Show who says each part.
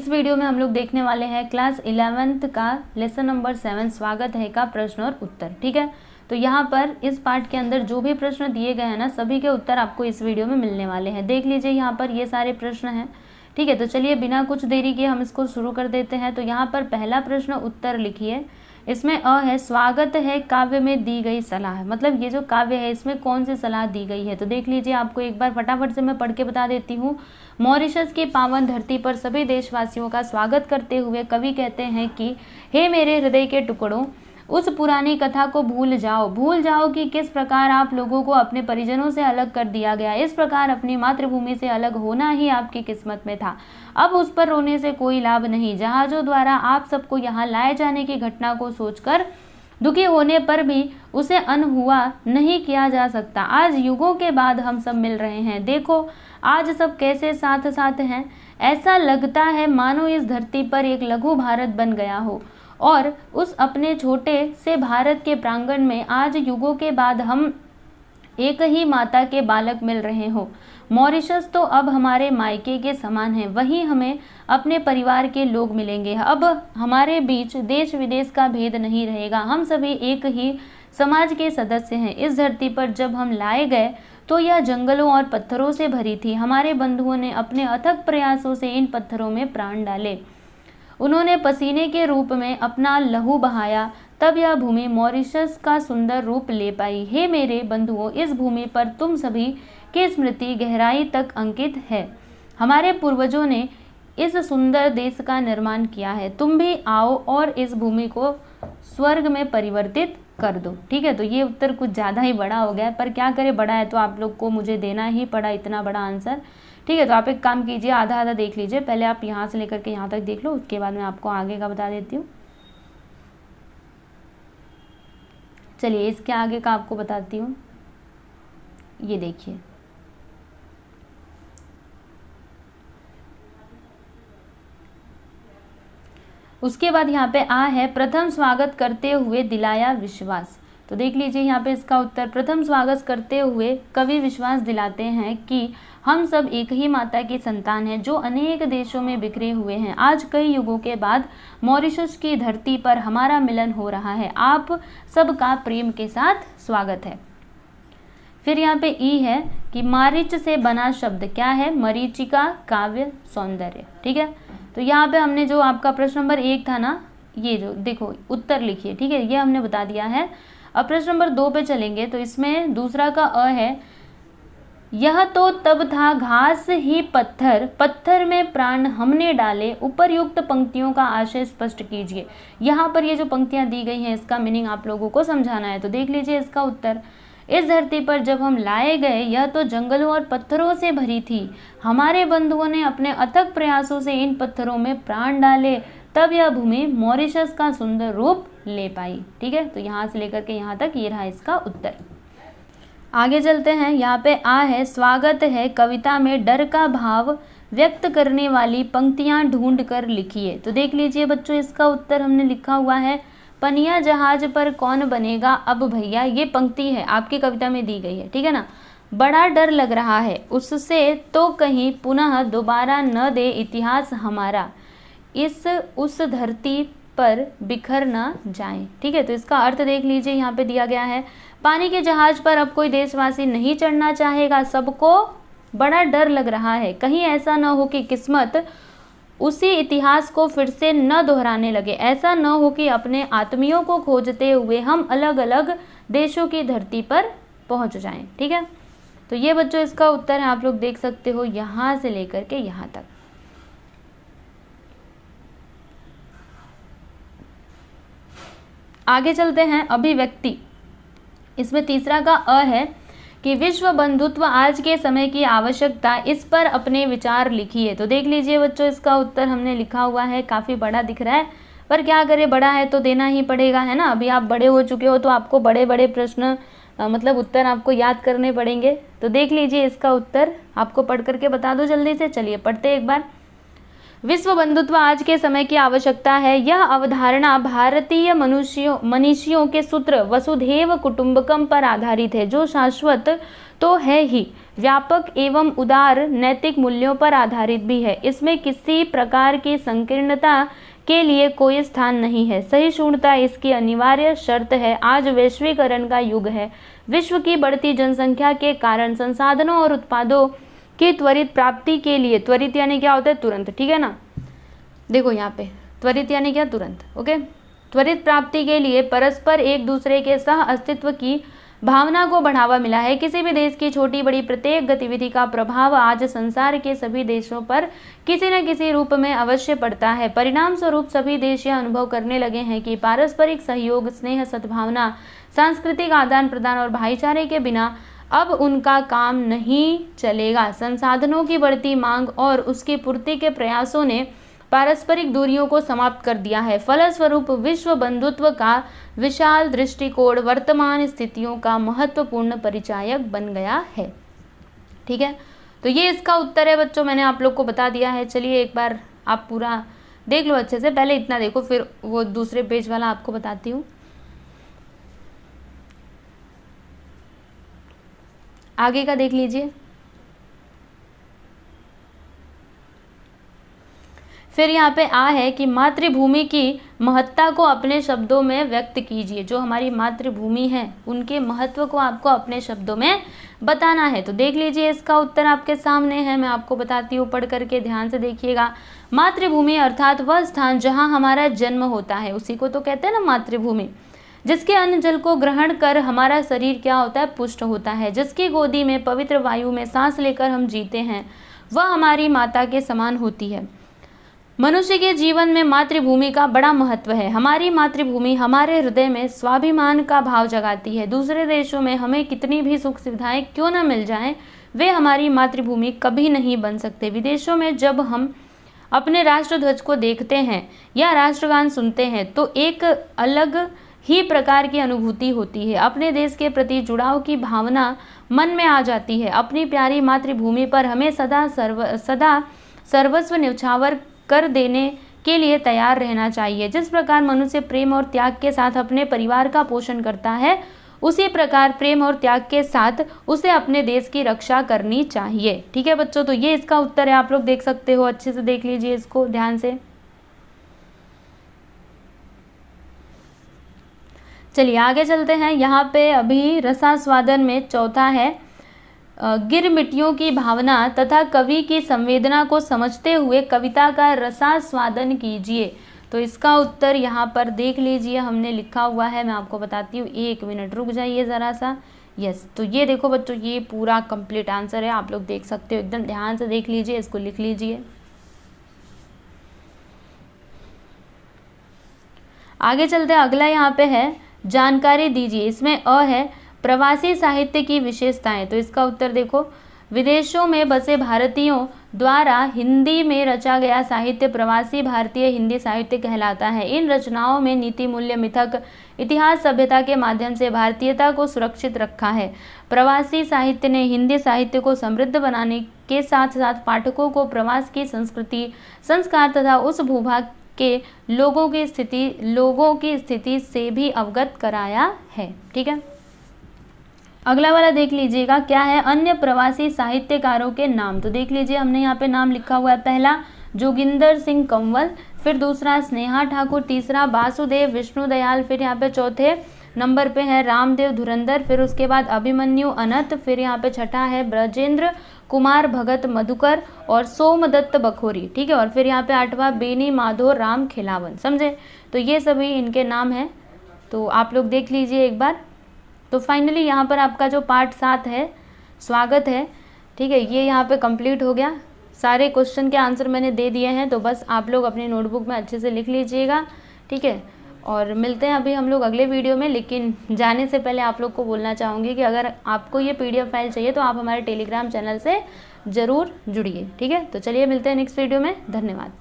Speaker 1: Video में हम लोग देखने वाले हैं क्लास 11th का लेसन नंबर 7 स्वागत है का प्रश्न और उत्तर। ठीक है, तो यहाँ पर इस पार्ट के अंदर जो भी प्रश्न दिए गए हैं ना, सभी के उत्तर आपको इस वीडियो में मिलने वाले हैं। देख लीजिए, यहाँ पर ये सारे प्रश्न हैं। ठीक है, तो चलिए बिना कुछ देरी के हम इसको शुरू कर देते हैं। तो यहाँ पर पहला प्रश्न उत्तर लिखिए। इसमें अ है, स्वागत है काव्य में दी गई सलाह। मतलब ये जो काव्य है इसमें कौन सी सलाह दी गई है, तो देख लीजिए। आपको एक बार फटाफट से मैं पढ़ के बता देती हूँ। मॉरिशस की पावन धरती पर सभी देशवासियों का स्वागत करते हुए कवि कहते हैं कि हे मेरे हृदय के टुकड़ों, उस पुरानी कथा को भूल जाओ कि किस प्रकार आप लोगों को अपने परिजनों से अलग कर दिया गया। इस प्रकार अपनी मातृभूमि से अलग होना ही आपकी किस्मत में था। अब उस पर रोने से कोई लाभ नहीं। जहाज़ों द्वारा आप सबको यहाँ लाए जाने की घटना को सोचकर दुखी होने पर भी उसे अनहुआ नहीं किया जा सकता। आज युगों के बाद हम सब मिल रहे हैं। देखो आज सब कैसे साथ साथ हैं। ऐसा लगता है मानो इस धरती पर एक लघु भारत बन गया हो और उस अपने छोटे से भारत के प्रांगण में आज युगों के बाद हम एक ही माता के बालक मिल रहे हो। मॉरिशस तो अब हमारे मायके के समान है, वहीं हमें अपने परिवार के लोग मिलेंगे। अब हमारे बीच देश विदेश का भेद नहीं रहेगा, हम सभी एक ही समाज के सदस्य हैं। इस धरती पर जब हम लाए गए तो यह जंगलों और पत्थरों से भरी थी। हमारे बंधुओं ने अपने अथक प्रयासों से इन पत्थरों में प्राण डाले, उन्होंने पसीने के रूप में अपना लहू बहाया, तब यह भूमि मॉरिशस का सुंदर रूप ले पाई। हे मेरे बंधुओं, इस भूमि पर तुम सभी की स्मृति गहराई तक अंकित है। हमारे पूर्वजों ने इस सुंदर देश का निर्माण किया है। तुम भी आओ और इस भूमि को स्वर्ग में परिवर्तित कर दो। ठीक है, तो ये उत्तर कुछ ज़्यादा ही बड़ा हो गया है, पर क्या करें, बड़ा है तो आप लोग को मुझे देना ही पड़ा इतना बड़ा आंसर। ठीक है, तो आप एक काम कीजिए, आधा आधा देख लीजिए। पहले आप यहाँ से लेकर के यहाँ तक देख लो, उसके बाद मैं आपको आगे का बता देती हूँ। चलिए इसके आगे का आपको बताती हूँ। ये देखिए, उसके बाद यहाँ पे आ है, प्रथम स्वागत करते हुए दिलाया विश्वास। तो देख लीजिए यहाँ पे इसका उत्तर, प्रथम स्वागत करते हुए कवि विश्वास दिलाते हैं कि हम सब एक ही माता की संतान हैं जो अनेक देशों में बिखरे हुए हैं। आज कई युगों के बाद मॉरिशस की धरती पर हमारा मिलन हो रहा है। आप सबका प्रेम के साथ स्वागत है। फिर यहाँ पे ई है कि मारीच से बना शब्द क्या है, मरीचिका, काव्य, सौंदर्य। ठीक है, तो यहाँ पे हमने जो आपका प्रश्न नंबर 1 था ना, ये जो देखो उत्तर लिखिए। ठीक है, ये हमने बता दिया है। अब प्रश्न नंबर 2 पे चलेंगे, तो इसमें दूसरा का अ है, यह तो तब था घास ही पत्थर, पत्थर में प्राण हमने डाले। उपरयुक्त पंक्तियों का आशय स्पष्ट कीजिए। यहाँ पर ये जो पंक्तियाँ दी गई हैं इसका मीनिंग आप लोगों को समझाना है। तो देख लीजिए इसका उत्तर, इस धरती पर जब हम लाए गए यह तो जंगलों और पत्थरों से भरी थी। हमारे बंधुओं ने अपने अथक प्रयासों से इन पत्थरों में प्राण डाले, तब यह भूमि मॉरिशस का सुंदर रूप ले पाई। ठीक है, तो यहाँ से लेकर के यहाँ तक ये रहा इसका उत्तर। आगे चलते हैं। यहाँ पे आ है, स्वागत है कविता में डर का भाव व्यक्त करने वाली पंक्तियाँ ढूंढ कर लिखिए। तो देख लीजिए बच्चों, इसका उत्तर हमने लिखा हुआ है, पनिया जहाज पर कौन बनेगा अब भैया। ये पंक्ति है आपकी कविता में दी गई है। ठीक है ना, बड़ा डर लग रहा है उससे तो कहीं पुनः दोबारा न दे इतिहास हमारा, इस उस धरती पर बिखर न जाए। ठीक है, तो इसका अर्थ देख लीजिए, यहाँ पे दिया गया है, पानी के जहाज पर अब कोई देशवासी नहीं चढ़ना चाहेगा। सबको बड़ा डर लग रहा है, कहीं ऐसा न हो कि किस्मत उसी इतिहास को फिर से न दोहराने लगे। ऐसा न हो कि अपने आत्मियों को खोजते हुए हम अलग अलग देशों की धरती पर पहुंच जाएं। ठीक है, तो ये बच्चों इसका उत्तर है। आप लोग देख सकते हो यहाँ से लेकर के यहाँ तक। आगे चलते हैं, अभिव्यक्ति। इसमें तीसरा का अ है कि विश्व बंधुत्व आज के समय की आवश्यकता, इस पर अपने विचार लिखिए। तो देख लीजिए बच्चों, इसका उत्तर हमने लिखा हुआ है, काफ़ी बड़ा दिख रहा है, पर क्या करें, बड़ा है तो देना ही पड़ेगा, है ना। अभी आप बड़े हो चुके हो तो आपको बड़े बड़े प्रश्न मतलब उत्तर आपको याद करने पड़ेंगे। तो देख लीजिए इसका उत्तर, आपको पढ़ करके बता दो जल्दी से। चलिए पढ़ते एक बार। विश्व बंधुत्व आज के समय की आवश्यकता है। यह अवधारणा भारतीय मनीषियों के सूत्र वसुधैव कुटुंबकम पर आधारित है, जो शाश्वत तो है ही, व्यापक एवं उदार नैतिक मूल्यों पर आधारित भी है। इसमें किसी प्रकार की संकीर्णता के लिए कोई स्थान नहीं है। सहिष्णुता इसकी अनिवार्य शर्त है। आज वैश्वीकरण का युग है। विश्व की बढ़ती जनसंख्या के कारण संसाधनों और उत्पादों की त्वरित प्राप्ति के लिए, त्वरित यानी क्या होता है, तुरंत, ठीक है ना, देखो यहाँ पे त्वरित यानी क्या, तुरंत, ओके, त्वरित प्राप्ति के लिए परस्पर एक दूसरे के सह अस्तित्व की भावना को बढ़ावा मिला है। किसी भी देश की छोटी बड़ी प्रत्येक गतिविधि का प्रभाव आज संसार के सभी देशों पर किसी न किसी रूप में अवश्य पड़ता है। परिणाम स्वरूप सभी देश यह अनुभव करने लगे हैं कि पारस्परिक सहयोग, स्नेह, सद्भावना, सांस्कृतिक आदान प्रदान और भाईचारे के बिना अब उनका काम नहीं चलेगा। संसाधनों की बढ़ती मांग और उसकी पूर्ति के प्रयासों ने पारस्परिक दूरियों को समाप्त कर दिया है। फलस्वरूप विश्व बंधुत्व का विशाल दृष्टिकोण वर्तमान स्थितियों का महत्वपूर्ण परिचायक बन गया है। ठीक है, तो ये इसका उत्तर है बच्चों, मैंने आप लोग को बता दिया है। चलिए एक बार आप पूरा देख लो अच्छे से, पहले इतना देखो फिर वो दूसरे पेज वाला आपको बताती हूँ। आगे का देख लीजिए। फिर यहाँ पे आ है कि मातृभूमि की महत्ता को अपने शब्दों में व्यक्त कीजिए। जो हमारी मातृभूमि है उनके महत्व को आपको अपने शब्दों में बताना है। तो देख लीजिए, इसका उत्तर आपके सामने है, मैं आपको बताती हूँ, पढ़ करके ध्यान से देखिएगा। मातृभूमि अर्थात वह स्थान जहाँ हमारा जन्म होता है, उसी को तो कहते हैं ना मातृभूमि। जिसके अन्न जल को ग्रहण कर हमारा शरीर क्या होता है, पुष्ट होता है। जिसकी गोदी में पवित्र वायु में सांस लेकर हम जीते हैं, वह हमारी माता के समान होती है। मनुष्य के जीवन में मातृभूमि का बड़ा महत्व है। हमारी मातृभूमि हमारे हृदय में स्वाभिमान का भाव जगाती है। दूसरे देशों में हमें कितनी भी सुख सुविधाएं क्यों न मिल जाएं, वे हमारी मातृभूमि कभी नहीं बन सकते। विदेशों में जब हम अपने राष्ट्रध्वज को देखते हैं या राष्ट्रगान सुनते हैं तो एक अलग ही प्रकार की अनुभूति होती है। अपने देश के प्रति जुड़ाव की भावना मन में आ जाती है। अपनी प्यारी मातृभूमि पर हमें सदा सर्वस्व न्यौछावर कर देने के लिए तैयार रहना चाहिए। जिस प्रकार मनुष्य प्रेम और त्याग के साथ अपने परिवार का पोषण करता है, उसी प्रकार प्रेम और त्याग के साथ उसे अपने देश की रक्षा करनी चाहिए। ठीक है बच्चों, तो ये इसका उत्तर है, आप लोग देख सकते हो, अच्छे से देख लीजिए इसको ध्यान से। चलिए आगे चलते हैं। यहाँ पे अभी रसास्वादन में चौथा है, गिरमिटियों की भावना तथा कवि की संवेदना को समझते हुए कविता का रसास्वादन कीजिए। तो इसका उत्तर यहाँ पर देख लीजिए, हमने लिखा हुआ है, मैं आपको बताती हूँ, एक मिनट रुक जाइए ज़रा सा। यस, तो ये देखो बच्चों, ये पूरा कंप्लीट आंसर है, आप लोग देख सकते हो, एकदम ध्यान से देख लीजिए, इसको लिख लीजिए। आगे चलते हैं, अगला यहाँ पे है जानकारी दीजिए। इसमें अ है प्रवासी साहित्य की विशेषताएं। तो इसका उत्तर देखो, विदेशों में बसे भारतीयों द्वारा हिंदी में रचा गया साहित्य प्रवासी भारतीय हिंदी साहित्य कहलाता है। इन रचनाओं में नीति, मूल्य, मिथक, इतिहास, सभ्यता के माध्यम से भारतीयता को सुरक्षित रखा है। प्रवासी साहित्य ने हिंदी साहित्य को समृद्ध बनाने के साथ साथ पाठकों को प्रवास की संस्कृति, संस्कार तथा उस भूभाग के लोगों की स्थिति से भी अवगत कराया है। ठीक है, अगला वाला देख लीजिएगा, क्या है, अन्य प्रवासी साहित्यकारों के नाम। तो देख लीजिए, हमने यहाँ पे नाम लिखा हुआ है, पहला जोगिंदर सिंह कंवल, फिर दूसरा स्नेहा ठाकुर, तीसरा वासुदेव विष्णुदयाल, फिर यहाँ पे चौथे नंबर पे है रामदेव धुरंधर, फिर उसके बाद अभिमन्यु अनंत, फिर यहाँ पे छठा है ब्रजेंद्र कुमार भगत मधुकर और सोमदत्त बखोरी। ठीक है, और फिर यहाँ पे आठवां बेनी माधो राम खिलावन। समझे, तो ये सभी इनके नाम हैं, तो आप लोग देख लीजिए एक बार। तो फाइनली यहाँ पर आपका जो पार्ट 7 है, स्वागत है, ठीक है, ये यहाँ पे कंप्लीट हो गया। सारे क्वेश्चन के आंसर मैंने दे दिए हैं, तो बस आप लोग अपनी नोटबुक में अच्छे से लिख लीजिएगा। ठीक है, और मिलते हैं अभी हम लोग अगले वीडियो में। लेकिन जाने से पहले आप लोग को बोलना चाहूँगी कि अगर आपको ये PDF फाइल चाहिए तो आप हमारे टेलीग्राम चैनल से ज़रूर जुड़िए। ठीक है, तो चलिए मिलते हैं नेक्स्ट वीडियो में। धन्यवाद।